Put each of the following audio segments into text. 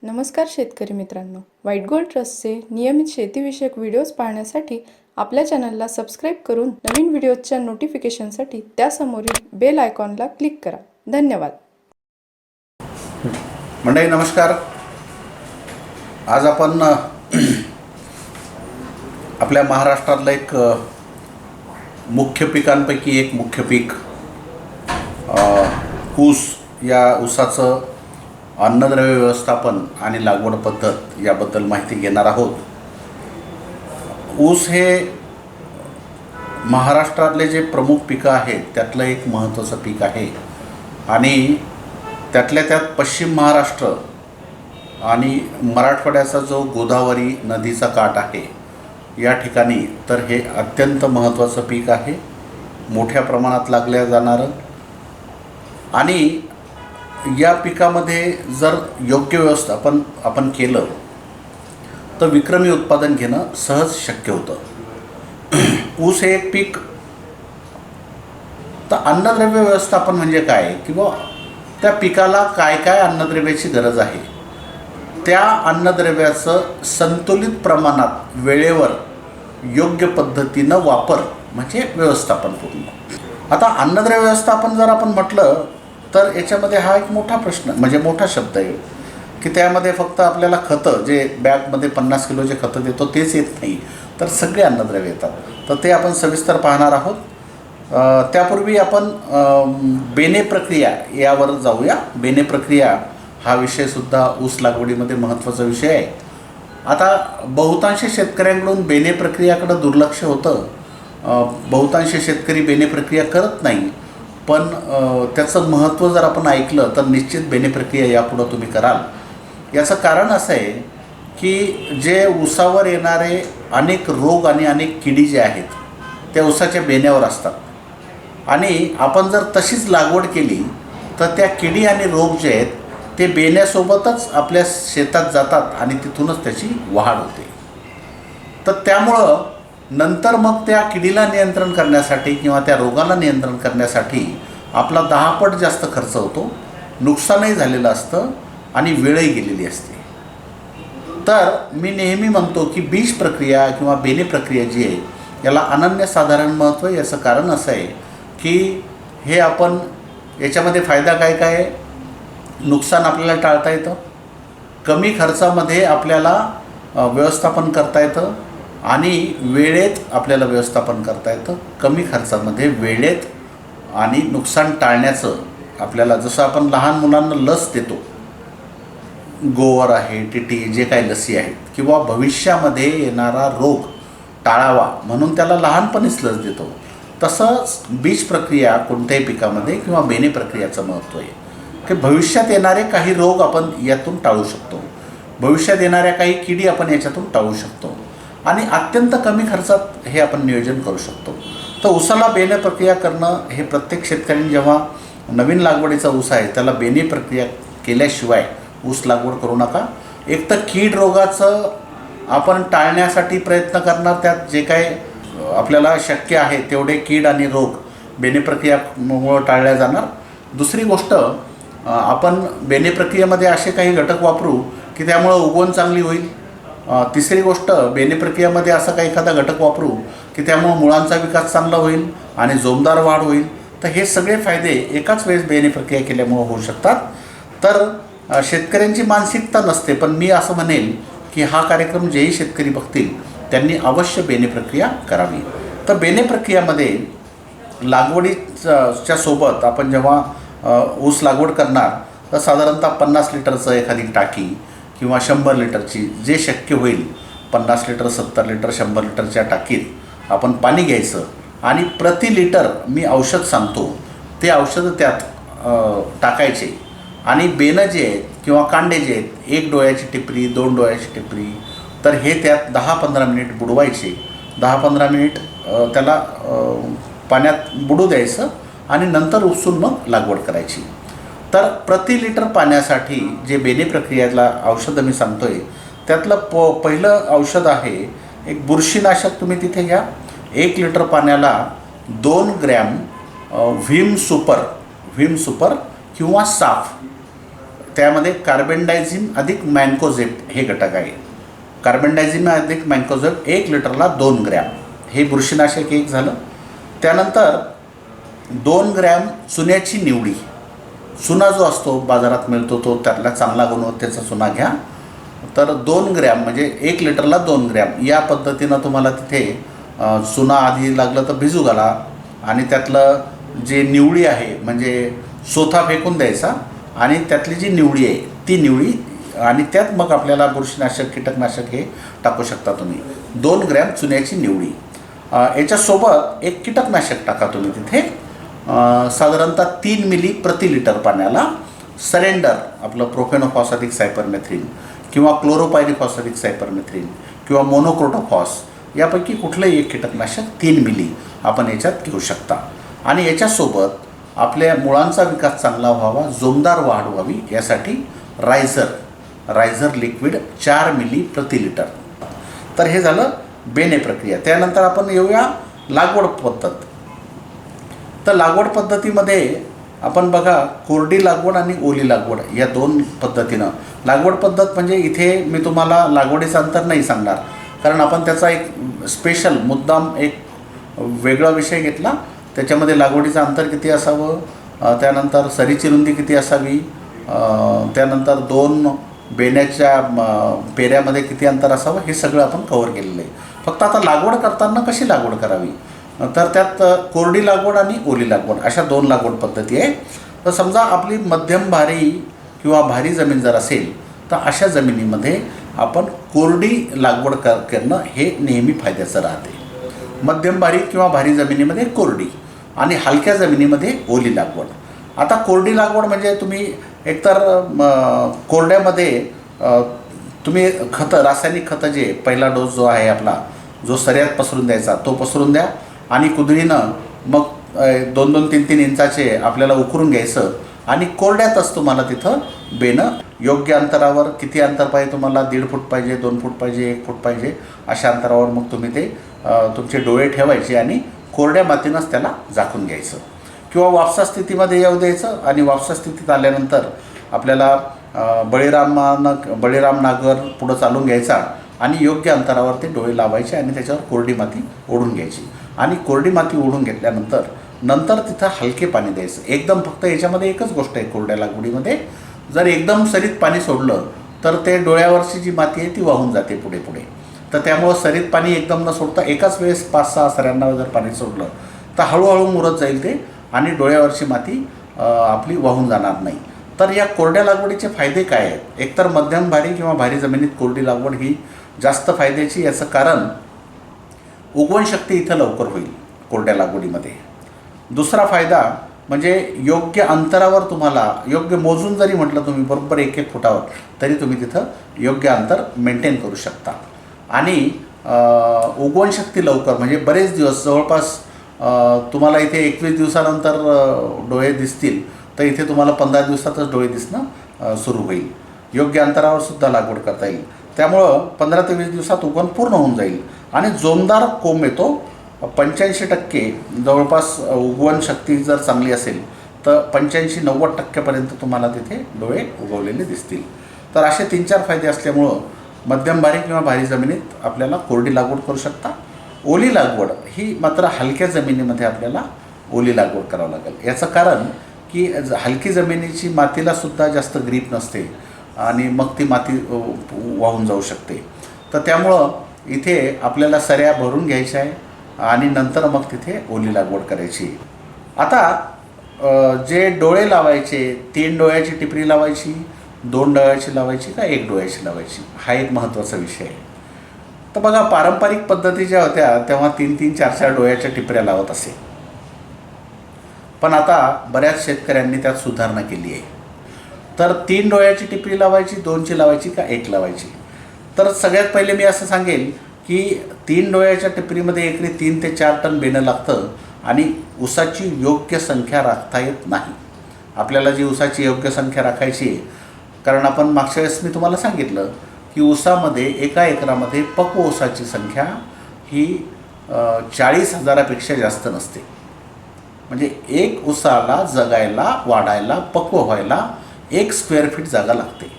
नमस्कार शेतकरी मित्रांनो, व्हाईट गोल्ड ट्रस्टचे नियमित शेतीविषयक व्हिडिओज पाहण्यासाठी आपल्या चॅनलला सबस्क्राईब करून नवीन व्हिडिओजच्या नोटिफिकेशनसाठी त्यासमोरील बेल आयकॉनला क्लिक करा. धन्यवाद. मंडळी नमस्कार. आज आपण आपल्या महाराष्ट्रातलं एक मुख्य पिकांपैकी एक मुख्य पीक ऊस या ऊसाचं अन्नद्रव्य व्यवस्थापन आणि लागवड पद्धत याबद्दल माहिती घेणार आहोत. ऊस हे महाराष्ट्रातले जे प्रमुख पिकं आहेत त्यातलं एक महत्त्वाचं पीक आहे आणि त्यातल्या त्यात पश्चिम महाराष्ट्र आणि मराठवाड्याचा जो गोदावरी नदीचा काठ आहे या ठिकाणी तर हे अत्यंत महत्त्वाचं पीक आहे, मोठ्या प्रमाणात लागल्या जाणारं. आणि या पिकामध्ये जर योग्य व्यवस्थापन आपण केलं तर विक्रमी उत्पादन घेणं सहज शक्य होतं. ऊस हे एक पीक. तर अन्नद्रव्य व्यवस्थापन म्हणजे काय किंवा त्या पिकाला काय काय अन्नद्रव्याची गरज आहे, त्या अन्नद्रव्याचं संतुलित प्रमाणात वेळेवर योग्य पद्धतीनं वापर म्हणजे व्यवस्थापन पूर्ण. आता अन्नद्रव्य व्यवस्थापन जर आपण म्हटलं तर याच्यामध्ये हा एक मोठा प्रश्न म्हणजे मोठा शब्द आहे की त्यामध्ये फक्त आपल्याला खतं जे बॅगमध्ये 50 किलोचे खतं देतो तेच येत नाही, तर सगळे अन्नद्रव्य येतात. तर ते आपण सविस्तर पाहणार आहोत. त्यापूर्वी आपण बेने प्रक्रिया यावर जाऊया. बेने प्रक्रिया हा विषयसुद्धा ऊस लागवडीमध्ये महत्त्वाचा विषय आहे. आता बहुतांश शेतकऱ्यांकडून बेने प्रक्रियाकडं दुर्लक्ष होतं. बहुतांश शेतकरी बेने प्रक्रिया करत नाही, पण त्याचं महत्त्व जर आपण ऐकलं तर निश्चित बेने प्रक्रिया यापुढं तुम्ही कराल. याचं कारण असं आहे की जे ऊसावर येणारे अनेक रोग आणि अनेक किडी जे आहेत त्या ऊसाच्या बेण्यावर असतात आणि आपण जर तशीच लागवड केली तर त्या किडी आणि रोग जे आहेत ते बेण्यासोबतच आपल्या शेतात जातात आणि तिथूनच त्याची वाढ होते. तर त्यामुळं नंतर मग त्या किडीला नियंत्रण करण्यासाठी किंवा त्या रोगाला नियंत्रण करण्यासाठी आपला 10 पट जास्त खर्च होतो, नुकसानही झालेलं असतं आणि वेळही गेलेली असते. तर मी नेहमी म्हणतो की बीज प्रक्रिया किंवा बेने प्रक्रिया जी आहे याला अनन्यसाधारण महत्त्व आहे. याचं कारण असं आहे की हे आपण याच्यामध्ये फायदा काय काय आहे, नुकसान आपल्याला टाळता येतं, कमी खर्चामध्ये आपल्याला व्यवस्थापन करता येतं आणि वेळेत आपल्याला व्यवस्थापन करता येतं. कमी खर्चामध्ये वेळेत आणि नुकसान टाळण्याचं आपल्याला, जसं आपण लहान मुलांना लस देतो, गोवर आहे, टीटी जे काही लसी आहेत किंवा भविष्यामध्ये येणारा रोग टाळावा म्हणून त्याला लहानपणीच लस देतो, तसंच बीज प्रक्रिया कोणत्याही पिकामध्ये किंवा बेने प्रक्रियाचं महत्त्व आहे की भविष्यात येणारे काही रोग आपण यातून टाळू शकतो, भविष्यात येणाऱ्या काही किडी आपण याच्यातून टाळू शकतो आणि अत्यंत कमी खर्चात हे आपण नियोजन करू शकतो. तर ऊसाला बेने प्रक्रिया करणं हे प्रत्येक शेतकऱ्यांनी जेव्हा नवीन लागवडीचा ऊस आहे त्याला बेने प्रक्रिया केल्याशिवाय ऊस लागवड करू नका. एक तर कीड रोगाचं आपण टाळण्यासाठी प्रयत्न करणार, त्यात जे काही आपल्याला शक्य आहे तेवढे कीड आणि रोग बेने प्रक्रियामुळं टाळल्या जाणार. दुसरी गोष्ट, आपण बेने प्रक्रियेमध्ये असे काही घटक वापरू की त्यामुळं उगवण चांगली होईल. तिसरी गोष्ट, बेने प्रक्रियामध्ये असा काही एखादा घटक वापरू की त्यामुळं मुळांचा विकास चांगला होईल आणि जोमदार वाढ होईल. तर हे सगळे फायदे एकाच वेळेस बेने प्रक्रिया केल्यामुळं होऊ शकतात. तर शेतकऱ्यांची मानसिकता नसते, पण मी असं म्हणेल की हा कार्यक्रम जेही शेतकरी बघतील त्यांनी अवश्य बेने प्रक्रिया करावी. तर बेने प्रक्रियामध्ये लागवडीच्या सोबत आपण जेव्हा ऊस लागवड करणार तर साधारणतः 50 लिटरचं एखादी टाकी किंवा 100 लिटरची, जे शक्य होईल 50 लिटर, 70 लिटर, 100 लिटरच्या टाकीत आपण पाणी घ्यायचं आणि प्रति लिटर मी औषध सांगतो ते औषधं त्यात टाकायचे आणि बेनं जे आहेत किंवा कांडे जे आहेत, 1 डोळ्याची टिपरी, 2 डोळ्याची टिपरी, तर हे त्यात 10-15 मिनिट बुडवायचे. 10-15 मिनिट त्याला पाण्यात बुडू द्यायचं आणि नंतर उपसून मग लागवड करायची. तर प्रति लिटर पाण्यासाठी जे बेने प्रक्रियेला औषधं मी सांगतो आहे त्यातलं पहिलं औषध आहे एक बुरशीनाशक. तुम्ही तिथे घ्या. 1 लिटर पाण्याला 2 ग्रॅम व्हीम सुपर किंवा साफ त्यामध्ये कार्बेंडायझिम अधिक मॅन्कोझेब हे घटक आहे. कार्बेंडायझिम अधिक मॅन्कोझेब 1 लिटरला 2 ग्रॅम हे बुरशीनाशक एक झालं. त्यानंतर 2 ग्रॅम चुन्याची निवडी. चुना जो असतो बाजारात मिळतो तो त्यातला चांगला गुणवत्तेचा चुना घ्या. तर 2 ग्रॅम म्हणजे 1 लिटरला 2 ग्रॅम या पद्धतीनं तुम्हाला तिथे चुना आधी लागलं तर भिजू घाला आणि त्यातलं जे निवडी आहे म्हणजे सोथा फेकून द्यायचा आणि त्यातली जी निवडी आहे ती निवडी आणि त्यात मग आपल्याला बुरशीनाशक कीटकनाशक हे टाकू शकता तुम्ही. 2 ग्रॅम चुन्याची निवडी. याच्यासोबत एक कीटकनाशक टाका तुम्ही तिथे. साधारणतः 3 मिली प्रति लिटर पाण्याला सरेंडर आपलं प्रोफेनोफॉस अधिक सायपरमेथ्रिन किंवा क्लोरोपायरिफॉस अधिक सायपरमेथ्रिन किंवा मोनोक्रोटोफॉस यापैकी कुठलंही एक कीटकनाशक 3 मिली आपण याच्यात घेऊ शकता. आणि याच्यासोबत आपल्या मुळांचा विकास चांगला व्हावा, जोमदार वाढ व्हावी यासाठी रायझर लिक्विड 4 मिली प्रति लिटर. तर हे झालं बेने प्रक्रिया. त्यानंतर आपण येऊया लागवड पद्धत. तर लागवड पद्धतीमध्ये आपण बघा कोरडी लागवड आणि ओली लागवड या 2 पद्धतीनं. लागवड पद्धत म्हणजे इथे मी तुम्हाला लागवडीचं अंतर नाही सांगणार कारण आपण त्याचा एक स्पेशल मुद्दाम एक वेगळा विषय घेतला. त्याच्यामध्ये लागवडीचं अंतर किती असावं, त्यानंतर सरीची रुंदी किती असावी, त्यानंतर 2 बेण्याच्या पेऱ्यामध्ये किती अंतर असावं हे सगळं आपण कव्हर केलेलं आहे. फक्त आता लागवड करताना कशी लागवड करावी तर त्यात कोरडी लागवड आणि ओली लागवड अशा 2 लागवड पद्धती आहे. तर समजा आपली मध्यम भारी किंवा भारी जमीन जर असेल तर अशा जमिनीमध्ये आपण कोरडी लागवड करणं हे नेहमी फायद्याचं राहते. मध्यम भारी किंवा भारी जमिनीमध्ये कोरडी आणि हलक्या जमिनीमध्ये ओली लागवड. आता कोरडी लागवड म्हणजे तुम्ही एकतर कोरड्यामध्ये तुम्ही रासायनिक खतं जे पहिला डोस जो आहे आपला जो सऱ्यात पसरून द्यायचा तो पसरून द्या आणि कुदळीनं मग 2-2, 3-3 इंचाचे आपल्याला उकरून घ्यायचं आणि कोरड्यातच तुम्हाला तिथं बेनं योग्य अंतरावर किती अंतर पाहिजे तुम्हाला 1.5 फूट पाहिजे, 2 फूट पाहिजे, 1 फूट पाहिजे अशा अंतरावर मग तुम्ही ते तुमचे डोळे ठेवायचे आणि कोरड्या मातीनंच त्याला झाकून घ्यायचं किंवा वापसा स्थितीमध्ये येऊ द्यायचं. आणि वापसा स्थितीत आल्यानंतर आपल्याला बळीराम नागर पुढं चालून घ्यायचा आणि योग्य अंतरावर ते डोळे लावायचे आणि त्याच्यावर कोरडी माती ओढून घ्यायची. आणि कोरडी माती ओढून घेतल्यानंतर तिथं हलके पाणी द्यायचं. एकदम फक्त याच्यामध्ये एकच गोष्ट आहे कोरड्या लागवडीमध्ये, जर एकदम सरीत पाणी सोडलं तर ते डोळ्यावरची जी माती आहे ती वाहून जाते पुढे. तर त्यामुळं सरीत पाणी एकदम न सोडता एकाच वेळेस 5-6 सऱ्यांना जर पाणी सोडलं तर हळूहळू मुरत जाईल ते आणि डोळ्यावरची माती आपली वाहून जाणार नाही. तर या कोरड्या लागवडीचे फायदे काय आहेत? एकतर मध्यम भारी किंवा भारी जमिनीत कोरडी लागवड ही जास्त फायद्याची. याचं कारण उगवण शक्ती इथं लवकर होईल कोरड्या लागवडीमध्ये. दुसरा फायदा म्हणजे योग्य अंतरावर तुम्हाला योग्य मोजून जरी म्हटलं तुम्ही बरोबर 1-1 फुटावर तरी तुम्ही तिथं योग्य अंतर मेंटेन करू शकता. आणि उगवण शक्ती लवकर म्हणजे बरेच दिवस जवळपास तुम्हाला इथे 21 दिवसानंतर डोळे दिसतील तर इथे तुम्हाला 15 दिवसातच डोळे दिसणं सुरू होईल. योग्य अंतरावर सुद्धा लागवड करता येईल. त्यामुळं 15 ते 20 दिवसात उगवण पूर्ण होऊन जाईल आणि जोमदार कोंब येतो. 85% जवळपास उगवण शक्ती जर चांगली असेल तर 85-90% तुम्हाला तिथे डोळे उगवलेले दिसतील. तर असे 3-4 फायदे असल्यामुळं मध्यम भारी किंवा भारी जमिनीत आपल्याला कोरडी लागवड करू शकता. ओली लागवड ही मात्र हलक्या जमिनीमध्ये आपल्याला ओली लागवड करावं लागेल. याचं कारण की हलकी जमिनीची मातीला सुद्धा जास्त ग्रीप नसते आणि मग ती माती वाहून जाऊ शकते. तर त्यामुळं इथे आपल्याला सऱ्या भरून घ्यायच्या आहे आणि नंतर मग तिथे ओली लागवड करायची. आता जे डोळे लावायचे 3 डोळ्याची टिपरी लावायची, 2 डोळ्याची लावायची का 1 डोळ्याची लावायची हा एक महत्त्वाचा विषय आहे. तर बघा पारंपरिक पद्धती ज्या होत्या तेव्हा 3-3, 4-4 डोळ्याच्या टिपऱ्या लावत असे. पण आता बऱ्याच शेतकऱ्यांनी त्यात सुधारणा केली आहे. तर 3 डोळ्याची टिपरी लावायची, 2ची लावायची का 1 लावायची? तर सगळ्यात पहिले मी असं सांगेल की 3 डोळ्याच्या टिपरीमध्ये एकरी 3 ते 4 टन बेणं लागतं आणि ऊसाची योग्य संख्या राखता येत नाही. आपल्याला जी ऊसाची योग्य संख्या राखायची आहे कारण आपण मागच्या वेळेस मी तुम्हाला सांगितलं की ऊसामध्ये एका एकरामध्ये पक्व ऊसाची संख्या ही 40,000पेक्षा जास्त नसते. म्हणजे एक ऊसाला जगायला वाढायला पक्व व्हायला 1 स्क्वेअर फीट जागा लागते.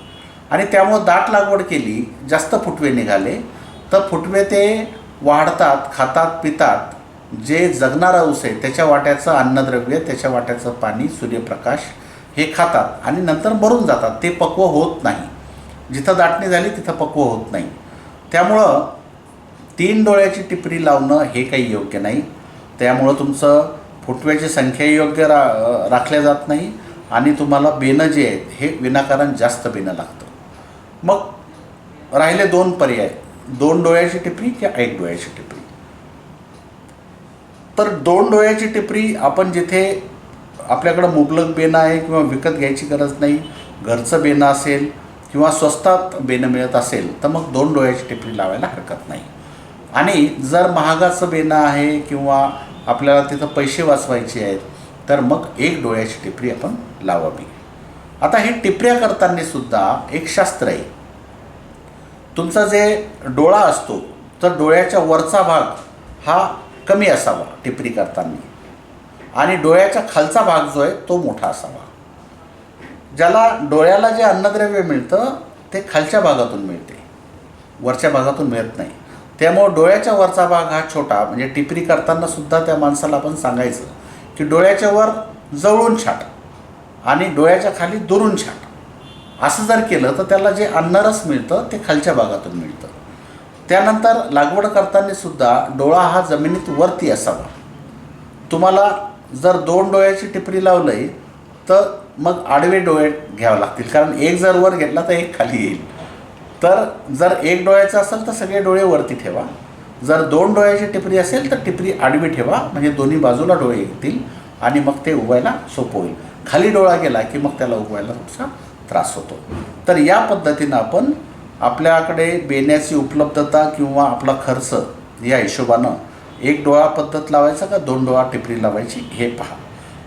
आणि त्यामुळं दाट लागवड केली, जास्त फुटवे निघाले तर फुटवे ते वाढतात, खातात, पितात. जे जगणारा ऊस आहे त्याच्या वाट्याचं अन्नद्रव्य, त्याच्या वाट्याचं पाणी, सूर्यप्रकाश हे खातात आणि नंतर मरून जातात. ते पक्व होत नाही. जिथं दाटणी झाली तिथं पक्व होत नाही. त्यामुळं 3 डोळ्याची टिपरी लावणं हे काही योग्य नाही. त्यामुळं तुमचं फुटव्याची संख्या योग्य राखल्या जात नाही आणि तुम्हाला बेणं जे आहेत हे विनाकारण जास्त बेणं लागतं. मग राहिले 2 पर्याय, 2 डोळ्याची टिपरी किंवा 1 डोळ्याची टिपरी. तर 2 डोळ्याची टिपरी आपण जिथे आपल्याकडं मुबलक बेणं आहे किंवा विकत घ्यायची गरज नाही, घरचं बेणं असेल किंवा स्वस्तात बेणं मिळत असेल तर मग 2 डोळ्याची टिपरी लावायला हरकत नाही. आणि जर महागाचं बेणं आहे किंवा आपल्याला तिथं पैसे वाचवायचे आहेत तर मग 1 डोळ्याची टिपरी आपण लावावी. आता हे टिपऱ्या करताना सुद्धा एक शास्त्र आहे. तुमचा जे डोळा असतो तर डोळ्याच्या वरचा भाग हा कमी असावा टिपरी करताना आणि डोळ्याच्या खालचा भाग जो आहे तो मोठा असावा. ज्याला डोळ्याला जे अन्नद्रव्य मिळतं ते खालच्या भागातून मिळते, वरच्या भागातून मिळत नाही. त्यामुळं डोळ्याच्या वरचा भाग हा छोटा, म्हणजे टिपरी करताना सुद्धा त्या माणसाला आपण सांगायचं की डोळ्याच्या वर जवळून छाट आणि डोळ्याच्या खाली दुरून छाट. असं जर केलं तर त्याला जे अन्नरस मिळतं ते खालच्या भागातून मिळतं. त्यानंतर लागवड करताना सुद्धा डोळा हा जमिनीत वरती असावा. तुम्हाला जर 2 डोळ्याची टिपरी लावलं आहे तर मग आडवे डोळे घ्यावे लागतील, कारण एक जर वर घेतला तर एक खाली येईल. तर जर 1 डोळ्याचं असेल तर सगळे डोळे वरती ठेवा. जर 2 डोळ्याची टिपरी असेल तर टिपरी आडवी ठेवा, म्हणजे दोन्ही बाजूला डोळे येतील आणि मग ते उगवायला सोपं होईल. खाली डोळा गेला की मग त्याला उगवायला थोडासा त्रास होतो. तर या पद्धतीनं आपण आपल्याकडे बेण्याची उपलब्धता किंवा आपला खर्च या हिशोबानं 1 डोळा पद्धत लावायचा का 2 डोळा टिपरी लावायची हे पहा.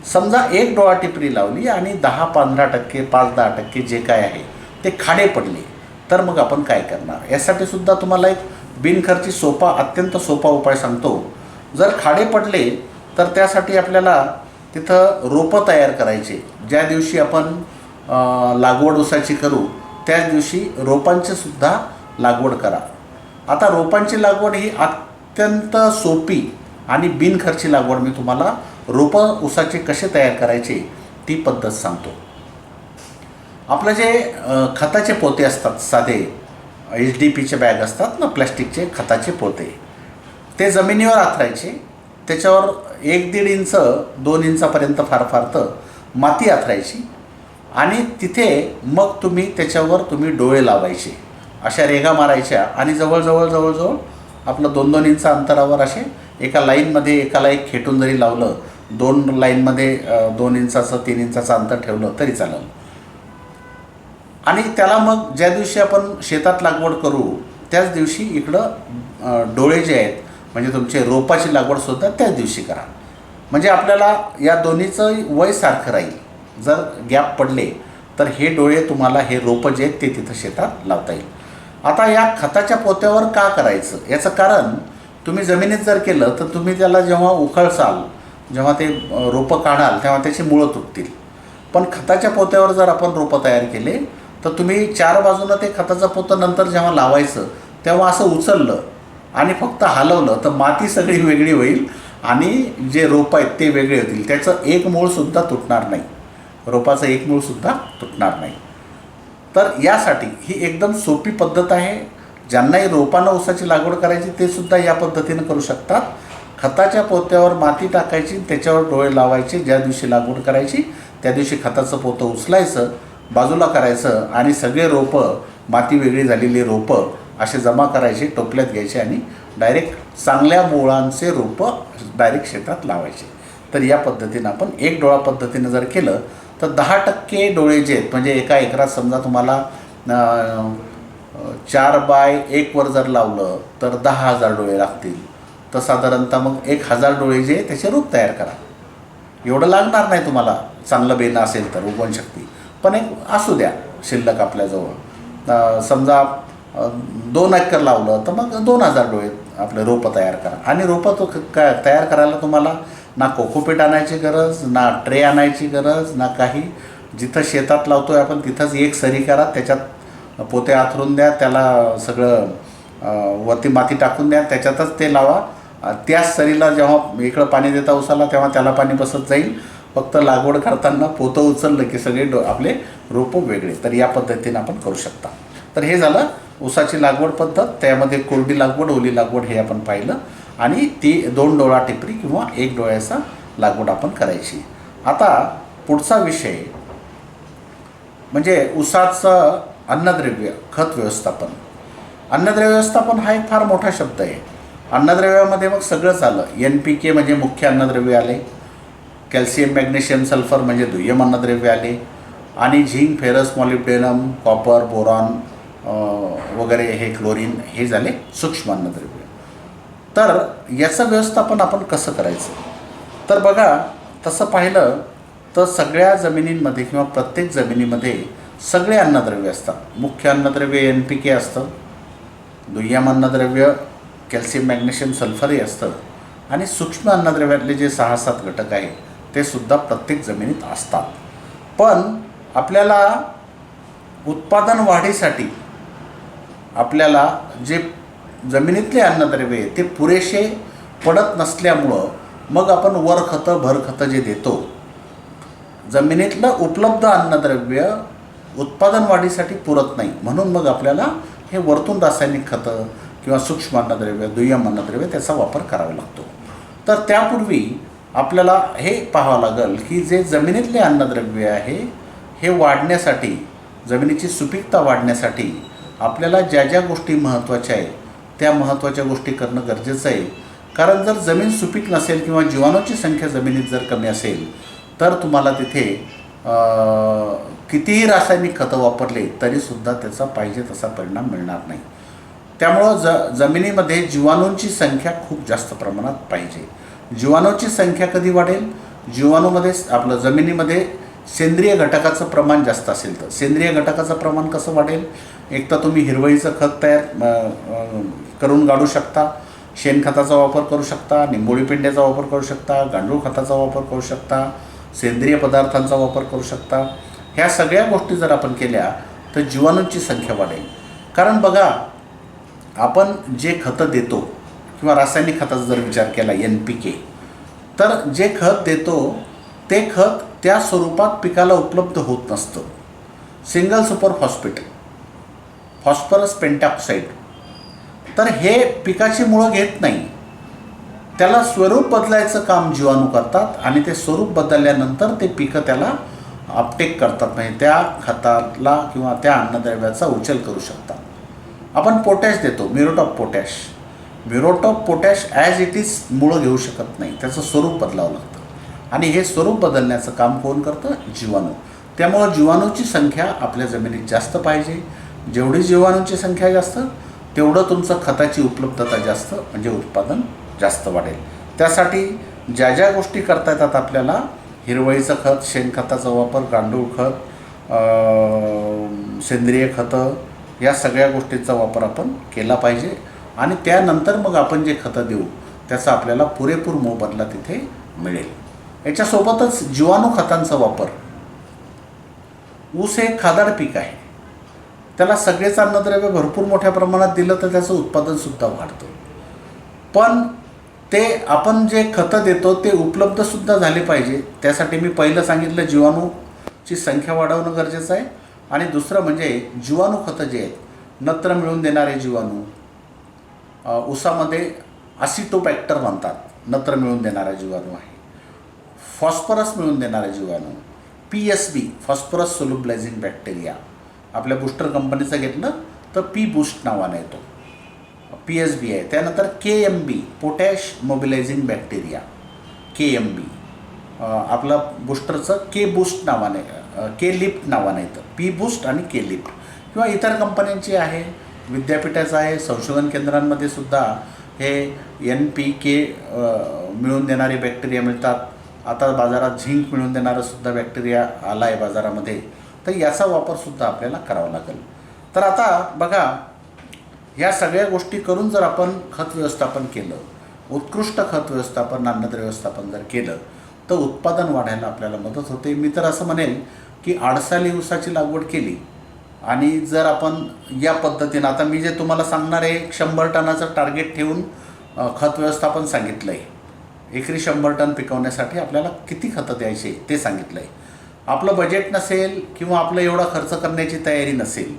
समजा 1 डोळा टिपरी लावली आणि 10-15%, 5-10% जे काय आहे ते खाडे पडले तर मग आपण काय करणार. यासाठी सुद्धा तुम्हाला एक बिनखर्ची अत्यंत सोपा उपाय सांगतो. जर खाडे पडले तर त्यासाठी आपल्याला तिथं रोपं तयार करायचे. ज्या दिवशी आपण लागवड ऊसाची करू त्याच दिवशी रोपांची सुद्धा लागवड करा. आता रोपांची लागवड ही अत्यंत सोपी आणि बिनखर्ची लागवड. मी तुम्हाला रोपं ऊसाचे कसे तयार करायचे ती पद्धत सांगतो. आपलं जे खताचे पोते असतात, साधे HDPचे बॅग असतात ना, प्लॅस्टिकचे खताचे पोते, ते जमिनीवर आथरायचे. त्याच्यावर 1-1.5 इंच 2 इंचापर्यंत फार तर माती आथरायची आणि तिथे मग त्याच्यावर तुम्ही डोळे लावायचे. अशा रेघा मारायच्या आणि जवळजवळ आपलं 2-2 इंच अंतरावर असे एका लाईनमध्ये एकाला एक खेटून जरी लावलं, 2 लाईनमध्ये 2 इंचाचं 3 इंचाचं अंतर ठेवलं तरी चालेल. आणि त्याला मग ज्या दिवशी आपण शेतात लागवड करू त्याच दिवशी इकडं डोळे जे आहेत म्हणजे तुमचे रोपाची लागवडसुद्धा त्याच दिवशी करा. म्हणजे आपल्याला या दोन्हीचं वय सारखं राहील. जर गॅप पडले तर हे डोळे तुम्हाला, हे रोपं जे आहेत ते तिथं शेतात लावता येईल. आता या खताच्या पोत्यावर का करायचं याचं कारण, तुम्ही जमिनीत जर केलं तर तुम्ही त्याला जेव्हा उखळसाल, जेव्हा ते रोपं काढाल तेव्हा त्याची मुळं तुटतील. पण खताच्या पोत्यावर जर आपण रोपं तयार केले तर तुम्ही 4 बाजूनं ते खताचं पोतं नंतर जेव्हा लावायचं तेव्हा असं उचललं आणि फक्त हलवलं तर माती सगळी वेगळी होईल आणि जे रोपं आहेत ते वेगळे होतील. त्याचं एक मूळसुद्धा तुटणार नाही, रोपाचं एक मूळसुद्धा तुटणार नाही. तर यासाठी ही एकदम सोपी पद्धत आहे. ज्यांनाही रोपानं ऊसाची लागवड करायची ते सुद्धा या पद्धतीनं करू शकतात. खताच्या पोत्यावर माती टाकायची, त्याच्यावर डोळे लावायचे. ज्या दिवशी लागवड करायची त्या दिवशी खताचं पोतं उचलायचं, बाजूला करायचं आणि सगळे रोपं, माती वेगळी झालेली रोपं असे जमा करायचे, टोपल्यात घ्यायचे आणि डायरेक्ट चांगल्या मुळांचे रोपं डायरेक्ट शेतात लावायचे. तर या पद्धतीनं आपण 1 डोळा पद्धतीनं जर केलं तर 10% डोळे जे आहेत, म्हणजे एका एकरात समजा तुम्हाला 4x1 वर जर लावलं तर 10,000 डोळे लागतील. तर साधारणतः मग 1,000 डोळे जे त्याचे रोप तयार करा. एवढं लागणार नाही तुम्हाला, चांगलं बेणं असेल तर उगवण शक्ती, पण एक असू द्या शिल्लक आपल्याजवळ. समजा 2 एकर लावलं तर मग 2,000 डोळे आपले रोपं तयार करा. आणि रोपं तयार करायला तुम्हाला ना कोकोपीट आणायची गरज, ना ट्रे आणायची गरज, ना काही जिथं शेतात लावतो आहे आपण तिथंच एक सरी करा, त्याच्यात पोते आथरून द्या, त्याला सगळं वरती माती टाकून द्या, त्याच्यातच ते लावा. त्याच सरीला जेव्हा इकडं पाणी देता उसाला तेव्हा त्याला पाणी बसत जाईल. फक्त लागवड करताना पोतं उचललं की सगळे आपले रोपं वेगळे. तर या पद्धतीनं आपण करू शकता. तर हे झालं ऊसाची लागवड पद्धत. त्यामध्ये कोरडी लागवड, ओली लागवड हे आपण पाहिलं. आणि ती 2 डोळा टिपरी किंवा 1 डोळ्याचा लागवड आपण करायची. आता पुढचा विषय म्हणजे ऊसाचं अन्नद्रव्य खत व्यवस्थापन. अन्नद्रव्य व्यवस्थापन हा एक फार मोठा शब्द आहे. अन्नद्रव्यामध्ये मग सगळंच आलं. NPK म्हणजे मुख्य अन्नद्रव्य आले, कॅल्शियम मॅग्नेशियम सल्फर म्हणजे दुय्यम अन्नद्रव्य आले, आणि zinc ferrous molybdenum copper boron वगैरे हे क्लोरीन हे झाले सूक्ष्म अन्नद्रव्य. तर याचं व्यवस्थापन आपण कसं करायचं? तर बघा, तसं पाहिलं तर सगळ्या जमिनींमध्ये किंवा प्रत्येक जमिनीमध्ये सगळे अन्नद्रव्य असतात. मुख्य अन्नद्रव्य NPK असतं, दुय्यम अन्नद्रव्य कॅल्शियम मॅग्नेशियम सल्फरही असतं, आणि सूक्ष्म अन्नद्रव्यातले जे 6-7 घटक आहेत ते सुद्धा प्रत्येक जमिनीत असतात. पण आपल्याला उत्पादन वाढीसाठी आपल्याला जे जमिनीतले अन्नद्रव्य आहे ते पुरेसे पडत नसल्यामुळं मग आपण वरखतं भरखतं जे देतो, जमिनीतलं उपलब्ध अन्नद्रव्य उत्पादन वाढीसाठी पुरत नाही. म्हणून मग आपल्याला हे वरतून रासायनिक खतं किंवा सूक्ष्म अन्नद्रव्य दुय्यम अन्नद्रव्य त्याचा वापर करावा लागतो. तर त्यापूर्वी आपल्याला हे पाहावं लागेल की जे जमिनीतले अन्नद्रव्य आहे हे वाढण्यासाठी, जमिनीची सुपीकता वाढण्यासाठी आपल्याला ज्या ज्या गोष्टी महत्त्वाच्या आहेत त्या महत्त्वाच्या गोष्टी करणं गरजेचं आहे. कारण जर जमीन सुपीक नसेल किंवा जीवाणूची संख्या जमिनीत जर कमी असेल तर तुम्हाला तिथे कितीही रासायनिक खतं वापरले तरीसुद्धा त्याचा पाहिजे तसा परिणाम मिळणार नाही. त्यामुळं जमिनीमध्ये जीवाणूंची संख्या खूप जास्त प्रमाणात पाहिजे. जीवाणूची संख्या कधी वाढेल? जीवाणूमध्ये आपलं जमिनीमध्ये सेंद्रिय घटकाचं प्रमाण जास्त असेल तर. सेंद्रिय घटकाचं प्रमाण कसं वाढेल? एक तर तुम्ही हिरवळीचं खत तयार करून गाडू शकता, शेणखताचा वापर करू शकता, निंबोळी पेंड्याचा वापर करू शकता, गांडूळ खताचा वापर करू शकता, सेंद्रिय पदार्थांचा वापर करू शकता. ह्या सगळ्या गोष्टी जर आपण केल्या तर जीवाणूंची संख्या वाढेल. कारण बघा, आपण जे खतं देतो किंवा रासायनिक खताचा जर विचार केला NPK, तर जे खत देतो ते खत त्या स्वरूपात पिकाला उपलब्ध होत नसतं. सिंगल सुपर फॉस्फेट, फॉस्फरस पेंटॉक्साईड, तर हे पिकाची मुळं घेत नाही. त्याला स्वरूप बदलायचं काम जीवाणू करतात आणि ते स्वरूप बदलल्यानंतर ते पिकं त्याला अपटेक करतात, म्हणजे त्या खताला किंवा त्या अन्नद्रव्याचा उचल करू शकतात. आपण पोटॅश देतो, muriate of potash. Muriate of potash as it is मुळं घेऊ शकत नाही, त्याचं स्वरूप बदलावं लागतं. आणि हे स्वरूप बदलण्याचं काम कोण करतं? जीवाणू. त्यामुळं जीवाणूची संख्या आपल्या जमिनीत जास्त पाहिजे. जेवढी जीवाणूंची संख्या जास्त तेवढं तुमचं खताची उपलब्धता जास्त, म्हणजे उत्पादन जास्त वाढेल. त्यासाठी ज्या ज्या गोष्टी करता येतात आपल्याला, हिरवळीचं खत, शेणखताचा वापर, गांडूळ खत, सेंद्रिय खतं, या सगळ्या गोष्टींचा वापर आपण केला पाहिजे. आणि त्यानंतर मग आपण जे खतं देऊ त्याचा आपल्याला पुरेपूर मोबदला तिथे मिळेल. याच्यासोबतच जीवाणू खतांचा वापर. ऊस हे खादाड पीक आहे, त्याला सगळेच अन्नद्रव्य भरपूर मोठ्या प्रमाणात दिलं तर त्याचं उत्पादनसुद्धा वाढतं. पण ते आपण जे खतं देतो ते उपलब्धसुद्धा झाले पाहिजे. त्यासाठी मी पहिलं सांगितलं जीवाणूची संख्या वाढवणं गरजेचं आहे. आणि दुसरं म्हणजे जीवाणू खतं जे आहेत, नत्र मिळवून देणारे जीवाणू, ऊसामध्ये असिटोबॅक्टर म्हणतात, नत्र मिळवून देणारा जीवाणू आहे. फॉस्फरस मिळवून देणारा जीवाणू PSB, फॉस्फरस सोल्युबलायझिंग बॅक्टेरिया, आपल्या बूस्टर कंपनीचं घेतलं तर P बूस्ट नावाने येतो, PSB आहे. त्यानंतर KMB, potash mobilising bacteria, KMB. आपलं बूस्टरचं K बूस्ट नावाने, K लिफ्ट नावाने येतं. P बूस्ट आणि K लिफ्ट. किंवा इतर कंपन्यांची आहे, विद्यापीठाचं आहे, संशोधन केंद्रांमध्ये सुद्धा हे NPK मिळवून देणारे बॅक्टेरिया मिळतात. आता बाजारात झिंक मिळवून देणारा सुद्धा बॅक्टेरिया आला आहे बाजारामध्ये. तर याचा वापरसुद्धा आपल्याला करावा लागेल. तर आता बघा, ह्या सगळ्या गोष्टी करून जर आपण खत व्यवस्थापन केलं, उत्कृष्ट खत व्यवस्थापन, अन्नद्रव्य व्यवस्थापन जर केलं तर उत्पादन वाढायला आपल्याला मदत होते. मी तर असं म्हणेल की आडसाली ऊसाची लागवड केली आणि जर आपण या पद्धतीनं, आता मी जे तुम्हाला सांगणार आहे 100 टनाचं टार्गेट ठेवून खत व्यवस्थापन सांगितलं आहे. एकरी 100 टन पिकवण्यासाठी आपल्याला किती खतं द्यायचे ते सांगितलं आहे. आपलं बजेट नसेल किंवा आपलं एवढा खर्च करण्याची तयारी नसेल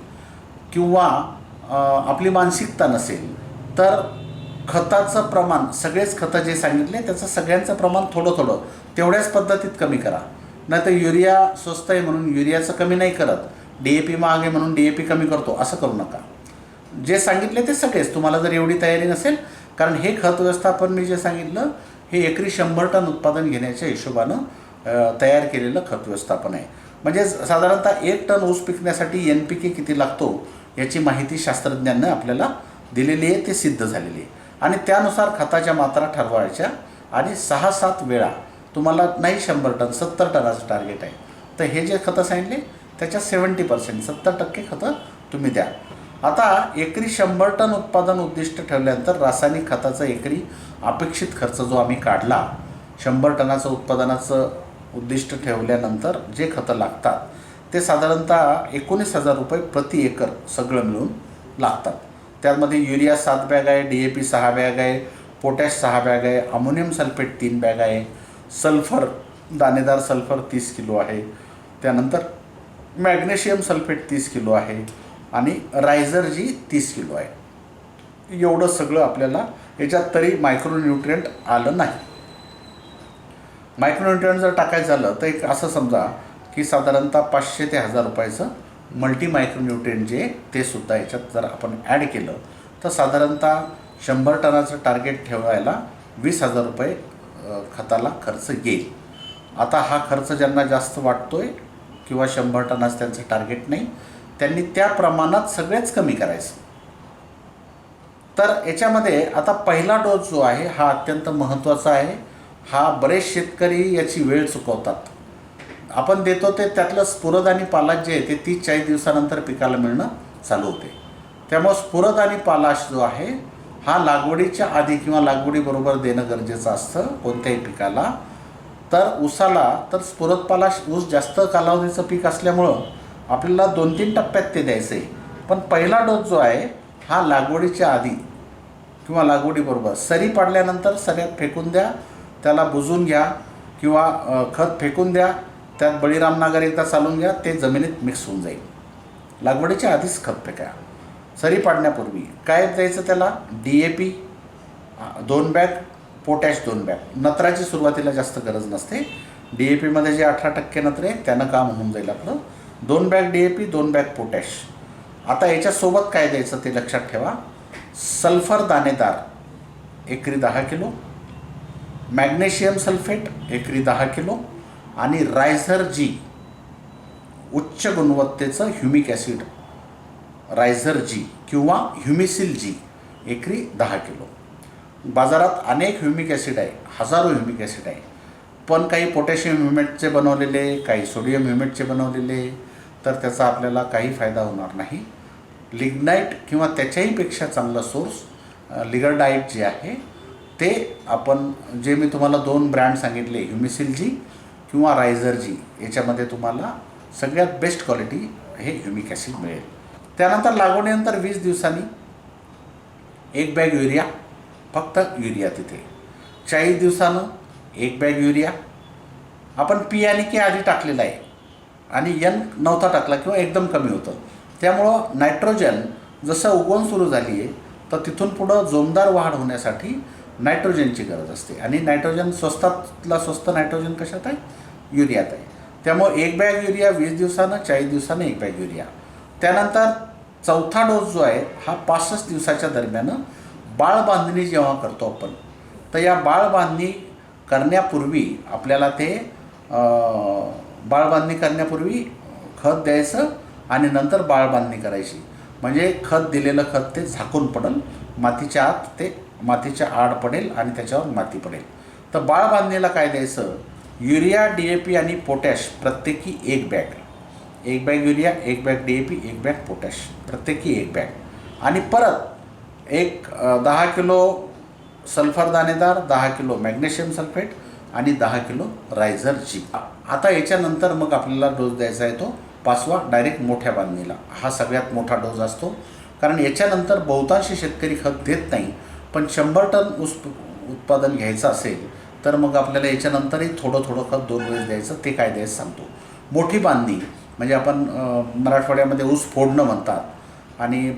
किंवा आपली मानसिकता नसेल तर खताचं प्रमाण, सगळेच खतं जे सांगितले त्याचं सगळ्यांचं प्रमाण थोडं थोडं तेवढ्याच पद्धतीत कमी करा. नाही तर युरिया स्वस्त आहे म्हणून युरियाचं कमी नाही करत, DAP महाग आहे म्हणून DAP कमी करतो, असं करू नका. जे सांगितले ते सगळेच, तुम्हाला जर एवढी तयारी नसेल, कारण हे खत व्यवस्थापन मी जे सांगितलं हे एकरी 100 टन उत्पादन घेण्याच्या हिशोबानं तयार केलेलं खत व्यवस्थापन आहे. म्हणजे साधारणतः 1 टन ऊस पिकण्यासाठी NPK किती लागतो याची माहिती शास्त्रज्ञांनी आपल्याला दिलेली आहे, ते सिद्ध झालेली आहे. आणि त्यानुसार खताच्या मात्रा ठरवायच्या आणि 6-7 वेळा, तुम्हाला नाही 100 टन 70 टनाचं टार्गेट आहे, तर हे जे खतं सांगितले त्याच्या 70% 70% खतं तुम्ही द्या. आता एकरी 100 टन उत्पादन उद्दिष्ट ठेवल्यानंतर रासायनिक खताचा एकरी अपेक्षित खर्च जो आम्ही काढला, 100 टनाचं उत्पादनाचं उद्दिष्ट ठेवल्यानंतर जे खतं लागतात ते साधारणतः 19,000 रुपये प्रति एकर सगळं मिळून लागतात. त्यामध्ये युरिया 7 बॅग आहे, DAP 6 बॅग आहे, पोटॅश 6 बॅग आहे, अमोनियम सल्फेट 3 बॅग आहे, सल्फर दाणेदार सल्फर 30 किलो आहे, त्यानंतर मॅग्नेशियम सल्फेट 30 किलो आहे आणि रायझर-जी 30 किलो आहे. एवढं सगळं आपल्याला याच्यात तरी मायक्रोन्यूट्रिएंट आलं नाही. मायक्रोन्यूट्रिएंट जर टाकायचं झालं तर एक असं समजा की साधारणतः 500 ते 1000 रुपयाचं मल्टी मायक्रोन्यूट्रिएंट जे ते सुद्धा याच्यात जर आपण ॲड केलं तर साधारणतः 100 टनाचं टार्गेट ठेवायला 20,000 रुपये खताला खर्च येईल. आता हा खर्च ज्यांना जास्त वाटतोय किंवा 100 टनाचं त्यांचं टार्गेट नाही, त्यांनी त्या प्रमाणात सगळेच कमी करायचं. तर याच्यामध्ये आता पहिला डोस जो आहे हा अत्यंत महत्त्वाचा आहे. हा बरेच शेतकरी याची वेळ चुकवतात. आपण देतो ते त्यातलं स्फुरद आणि पालाश जे आहे ते 30-40 दिवसानंतर पिकाला मिळणं चालू होते. त्यामुळं स्फुरद आणि पालाश जो आहे हा लागवडीच्या आधी किंवा लागवडीबरोबर देणं गरजेचं असतं कोणत्याही पिकाला. तर ऊसाला तर स्फुरद पालाश, ऊस जास्त कालावधीचं पीक असल्यामुळं आपल्याला 2-3 टप्प्यात ते द्यायचं आहे. पण पहिला डोस जो आहे हा लागवडीच्या आधी किंवा लागवडीबरोबर, सरी पाडल्यानंतर सऱ्यात फेकून द्या, त्याला बुजून घ्या किंवा खत फेकून द्या, त्यात बळीराम नागर एकदा चालून घ्या, ते जमिनीत मिक्स होऊन जाईल. लागवडीच्या आधीच खत फेका. सरी पाडण्यापूर्वी काय द्यायचं त्याला, DAP 2 बॅग, पोटॅश 2 बॅग. नत्राची सुरुवातीला जास्त गरज नसते. DAPमध्ये जे 18% नत्र आहे त्यानं काम होऊन जाईल आपलं. 2 बॅग DAP 2 बॅग पोटॅश. आता याच्यासोबत काय द्यायचं ते लक्षात ठेवा. सल्फर दाणेदार एकरी 10 किलो, मॅग्नेशियम सल्फेट एकरी 10 किलो आणि रायझर-जी उच्च गुणवत्तेचं ह्युमिक ॲसिड रायझर-जी किंवा ह्युमिसिल-जी एकरी 10 किलो. बाजारात अनेक ह्युमिक ॲसिड आहे, हजारो ह्युमिक ॲसिड आहे, पण काही पोटॅशियम ह्युमेटचे बनवलेले, काही सोडियम ह्युमेटचे बनवलेले, तर त्याचा आपल्याला काही फायदा होणार नाही. लिग्नाईट किंवा त्याच्याहीपेक्षा चांगला सोर्स लिगरडाईट जे आहे ते आपण, जे मी तुम्हाला 2 ब्रँड सांगितले, ह्युमिसिल-जी किंवा रायझर-जी, याच्यामध्ये तुम्हाला सगळ्यात बेस्ट क्वालिटी हे ह्युमिक ॲसिड मिळेल. त्यानंतर लागवडीनंतर 20 दिवसांनी 1 बॅग युरिया, फक्त युरिया तिथे. 40 दिवसानं 1 बॅग युरिया. आपण P आणि K आधी टाकलेला आहे आणि N नव्हता टाकला किंवा एकदम कमी होतं. त्यामुळं नायट्रोजन जसं उगवण सुरू झाली आहे तर तिथून पुढं जोमदार वाढ होण्यासाठी नायट्रोजनची गरज असते आणि नायट्रोजन स्वस्तातला स्वस्त नायट्रोजन कशात आहे, युरियात आहे. त्यामुळं 1 बॅग युरिया 20 दिवसानं, 40 दिवसानं 1 बॅग युरिया. त्यानंतर चौथा डोस जो आहे हा 65 दिवसाच्या दरम्यान बाळ बांधणी जेव्हा करतो आपण, तर या बाळ बांधणी करण्यापूर्वी आपल्याला ते बाळ बांधणी करण्यापूर्वी खत द्यायचं आणि नंतर बाळ बांधणी करायची. म्हणजे खत दिलेलं खत ते झाकून पडेल, मातीच्या आत ते मातीच्या आड पडेल आणि त्याच्यावर माती पडेल. तर बाळ बांधणीला काय द्यायचं, युरिया, DAP आणि पोटॅश प्रत्येकी 1 bag. 1 bag urea, 1 bag DAP, 1 bag potash, प्रत्येकी 1 बॅग. आणि परत 10 किलो सल्फर दाणेदार, 10 किलो मॅग्नेशियम सल्फेट आणि 10 किलो रायझर-जी. आता याच्यानंतर मग आपल्याला डोस द्यायचा आहे तो 5वा डायरेक्ट मोठ्या बांधणीला. हा सगळ्यात मोठा डोस असतो, कारण याच्यानंतर बहुतांश शेतकरी खत देत नाही. पण 100 टन ऊस उत्पादन घ्यायचं असेल तर मग आपल्याला याच्यानंतरही थोडं थोडं खत 2 वेळेस द्यायचं. ते काय द्यायचं सांगतो. मोठी बांधणी म्हणजे आपण मराठवाड्यामध्ये ऊस फोडणं म्हणतात आणि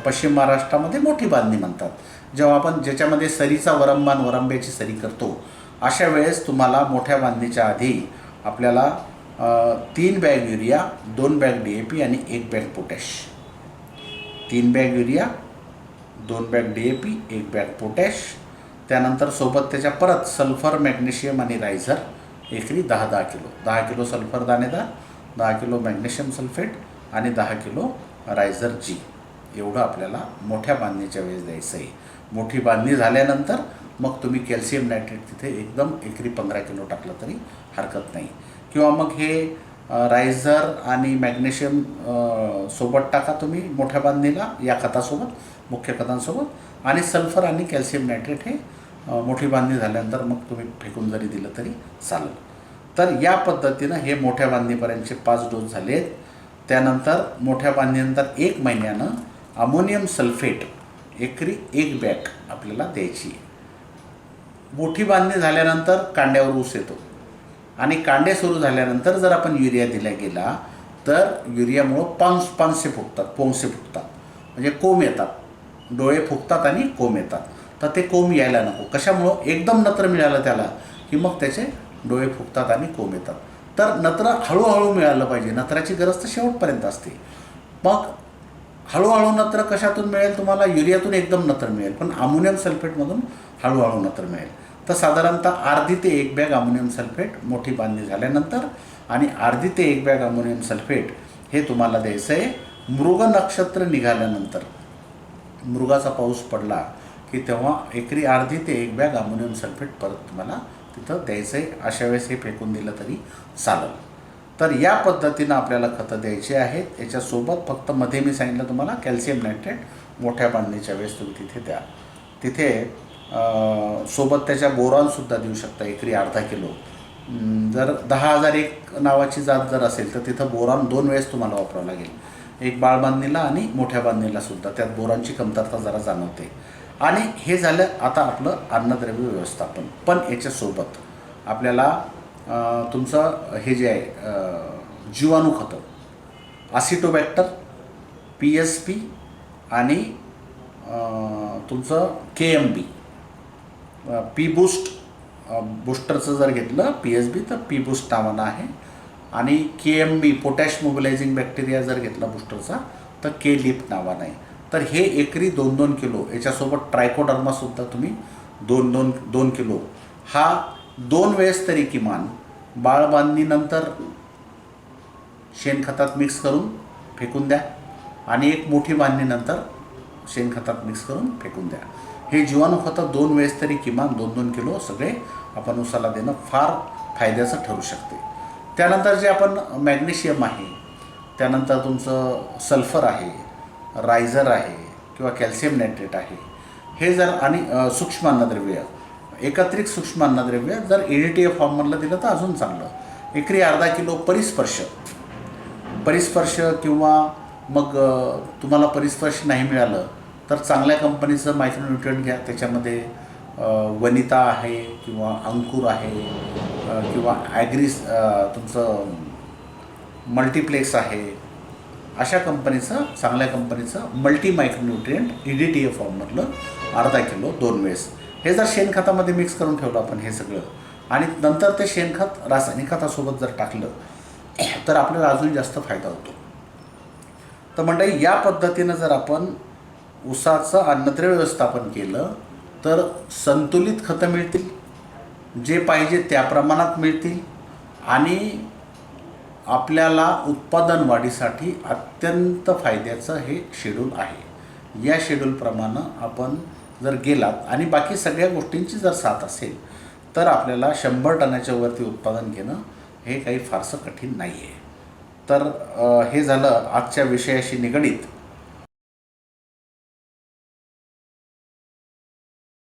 पश्चिम महाराष्ट्रामध्ये मोठी बांधणी म्हणतात. जेव्हा आपण ज्याच्यामध्ये सरीचा वरंब्याची सरी करतो, अशा वेळेस तुम्हाला मोठ्या बांधणीच्या आधी आपल्याला 3 बॅग युरिया, 2 बॅग DAP आणि 1 bag potash. 3 bag urea, 2 bag DAP, 1 bag potash. त्यानंतर सोबत त्याच्या परत सल्फर, मॅग्नेशियम आणि रायझर एकरी 10 किलो. 10 किलो सल्फर दाणेदार, 10 किलो मॅग्नेशियम सल्फेट आणि 10 किलो रायझर G. एवढं आपल्याला मोठ्या बांधणीच्या वेळेस द्यायचं आहे. मोठी बांधणी झाल्यानंतर मग तुम्ही कॅल्शियम नायट्रेट तिथे एकदम एकरी 15 किलो टाकलं तरी हरकत नाही. किंवा मग हे रायझर आणि मॅग्नेशियम सोबत टाका तुम्ही मोठ्या बांधणीला या खतासोबत, मुख्य खतांसोबत. आणि सल्फर आणि कॅल्शियम नायट्रेट हे मोठी बांधणी झाल्यानंतर मग तुम्ही फेकून जरी दिलं तरी चालेल. तर या पद्धतीनं हे मोठ्या बांधणीपर्यंतचे 5 डोस झालेत. त्यानंतर मोठ्या बांधणीनंतर 1 महिन्यानं अमोनियम सल्फेट एकरी 1 बॅग आपल्याला द्यायची. मोठी बांधणी झाल्यानंतर कांड्यावर ऊस येतो आणि कांडे सुरू झाल्यानंतर जर आपण युरिया दिला गेला तर युरियामुळं पानसे फुगतात, पोंगसे फुगतात, म्हणजे कोंब येतात. डोळे फुगतात आणि कोंब येतात. तर ते कोंब यायला नको. कशामुळं? एकदम नत्र मिळालं त्याला की मग त्याचे डोळे फुगतात आणि कोंब येतात. तर नत्र हळूहळू मिळालं पाहिजे. नत्राची गरज तर शेवटपर्यंत असते. मग हळूहळू नत्र कशातून मिळेल? तुम्हाला युरियातून एकदम नत्र मिळेल, पण अमोनियम सल्फेटमधून हळूहळू नत्र मिळेल. तर साधारणतः अर्धी ते 1 बॅग अमोनियम सल्फेट मोठी बांधणी झाल्यानंतर आणि अर्धी ते 1 बॅग अमोनियम सल्फेट हे तुम्हाला द्यायचं आहे मृग नक्षत्र निघाल्यानंतर. मृगाचा पाऊस पडला की तेव्हा एकरी अर्धी ते 1 बॅग अमोनियम सल्फेट परत तुम्हाला तिथं द्यायचं आहे. अशा वेळेस हे फेकून दिलं तरी चालेल. तर या पद्धतीनं आपल्याला खतं द्यायची आहेत. याच्यासोबत फक्त मध्ये मी सांगितलं तुम्हाला कॅल्शियम नायट्रेट मोठ्या बांधणीच्या वेळेस तुम्ही तिथे द्या. तिथे सोबत त्याच्या बोरॉनसुद्धा देऊ शकता एकरी अर्धा किलो. जर 10,001 नावाची जात जर असेल तर तिथं बोरॉन 2 वेळेस तुम्हाला वापरावं लागेल. एक बाळ बांधणीला आणि मोठ्या बांधणीलासुद्धा. त्यात बोरॉनची कमतरता जरा जाणवते. आणि हे झालं आता आपलं अन्नद्रव्य व्यवस्थापन. पण याच्यासोबत आपल्याला तुमचं हे जे आहे जीवाणू खतं, असिटोबॅक्टर, PSP आणि तुमचं KMB, पी बूस्ट बूस्टरचं जर घेतलं PSB तर पी बूस्ट नावानं आहे. आणि KMB पोटॅश मोबिलायझिंग बॅक्टेरिया जर घेतला बूस्टरचा तर K-लीप नावानं आहे. तर हे एकरी 2-2 किलो. याच्यासोबत ट्रायकोडर्मासुद्धा तुम्ही 2 किलो. हा 2 वेळेस तरी किमान बाळ बांधणीनंतर शेणखतात मिक्स करून फेकून द्या आणि एक मोठी बांधणीनंतर शेणखतात मिक्स करून फेकून द्या. हे जीवाणू खतं 2 वेळेस तरी किमान 2-2 किलो सगळे आपण ऊसाला देणं फार फायद्याचं ठरू शकते. त्यानंतर जे आपण मॅग्नेशियम आहे, त्यानंतर तुमचं सल्फर आहे, रायझर आहे किंवा कॅल्शियम नायट्रेट आहे, हे जर आणि सूक्ष्म अन्नद्रव्य, एकत्रित सूक्ष्म अन्नद्रव्य जर EDTA फॉर्ममधलं दिलं तर अजून चांगलं. एकरी अर्धा किलो परिस्पर्श किंवा मग तुम्हाला परिस्पर्श नाही मिळालं तर चांगल्या कंपनीचं मायक्रोन्यूट्रिएंट घ्या. त्याच्यामध्ये वनिता आहे किंवा अंकुर आहे किंवा तुमचं मल्टीप्लेक्स आहे. अशा कंपनीचं, चांगल्या कंपनीचं मल्टी मायक्रोन्यूट्रिएंट EDTA फॉर्ममधलं अर्धा किलो 2 वेळेस. हे जर शेणखतामध्ये मिक्स करून ठेवलं आपण हे सगळं आणि नंतर ते शेणखत रासायनिक खतासोबत जर टाकलं तर आपल्याला अजून जास्त फायदा होतो. तर मंडळी, या पद्धतीनं जर आपण ऊसाचं अन्नद्रव्य व्यवस्थापन केलं तर संतुलित खतं मिळतील, जे पाहिजे त्या प्रमाणात मिळतील आणि आपल्याला उत्पादन वाढीसाठी अत्यंत फायद्याचं हे शेड्यूल आहे. या शेड्यूलप्रमाणे आपण जर गेलात आणि बाकी सगळ्या गोष्टींची जर साथ असेल तर आपल्याला 100 टनाच्या वरती उत्पादन घेणं हे काही फारसं कठीण नाही आहे. तर हे झालं आजच्या विषयाशी निगडीत